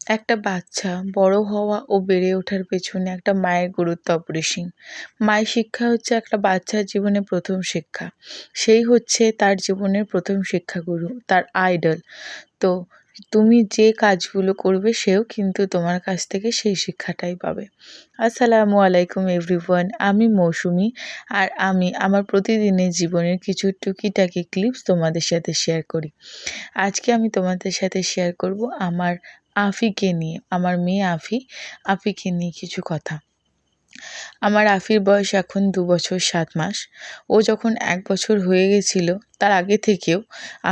একটা বাচ্চা বড় হওয়া ও বেড়ে ওঠার পেছনে একটা মায়ের গুরুত্ব অপরিসীম। মায়ের শিক্ষা হচ্ছে একটা বাচ্চার জীবনে প্রথম শিক্ষা। সেই হচ্ছে তার জীবনের প্রথম শিক্ষাগুরু, তার আইডল। তো তুমি যে কাজগুলো করবে সেও কিন্তু তোমার কাছ থেকে সেই শিক্ষাটাই পাবে। আসসালামু আলাইকুম এভরিওয়ান, আমি মৌসুমি। আর আমি আমার প্রতিদিনের জীবনের কিছু টুকিটাকি ক্লিপস তোমাদের সাথে শেয়ার করি। আজকে আমি তোমাদের সাথে শেয়ার করব আমার আফিকে নিয়ে, আমার মেয়ে আফিকে নিয়ে কিছু কথা। আমার আফির বয়স এখন ২ বছর ৭ মাস। ও যখন ১ বছর হয়ে গেছিল, তার আগে থেকেও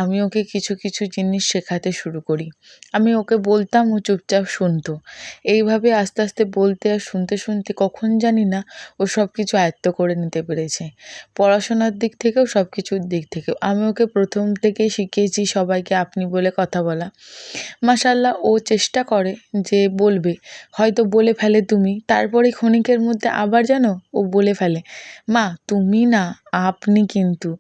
আমি ওকে কিছু কিছু জিনিস শেখাতে শুরু করি। আমি ওকে বলতাম, ও চুপচাপ শুনতো। এইভাবে আস্তে আস্তে বলতে আর শুনতে শুনতে কখন জানি না ও সব কিছু আয়ত্ত করে নিতে পেরেছে। পড়াশোনার দিক থেকেও সব কিছুর দিক থেকেও। আমি ওকে প্রথম থেকেই শিখিয়েছি সবাইকে আপনি বলে কথা বলা। মাশাআল্লাহ ও চেষ্টা করে যে বলবে, হয়তো বলে ফেলে তুমি, তারপরে ক্ষণিকের মধ্যে আবার যেন ও বলে ফেলে, মা তুমি না, আপনি কিন্তু।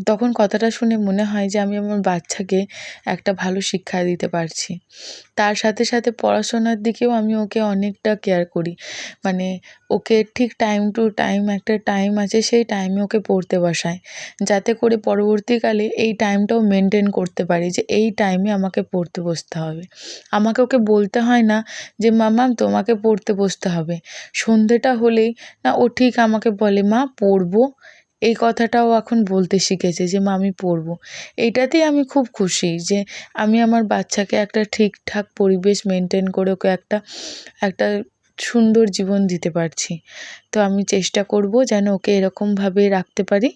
তখন কথাটা শুনে মনে হয় যে আমি আমার বাচ্চাকে একটা ভালো শিক্ষা দিতে পারছি। তার সাথে সাথে পড়াশোনার দিকেও আমি ওকে অনেকটা কেয়ার করি। মানে ওকে ঠিক টাইম টু টাইম, একটা টাইম আছে সেই টাইমে ওকে পড়তে বসাই। যাতে করে পরবর্তীকালে এই টাইমটাও মেনটেন করতে পারি যে এই টাইমে আমাকে পড়তে বসতে হবে। আমাকে ওকে বলতে হয় না যে মাম্মাম তোমাকে পড়তে বসতে হবে। সন্ধেটা হলেই না ও ঠিক আমাকে বলে, মা পড়বো? এই কথাটাও এখন বলতে শিখেছে যে মা আমি পড়বো। এইটাতেই আমি খুব খুশি যে আমি আমার বাচ্চাকে একটা ঠিকঠাক পরিবেশ মেনটেন করে ওকে একটা একটা সুন্দর জীবন দিতে পারছি। তো আমি চেষ্টা করব যেন ওকে এরকমভাবে রাখতে পারি।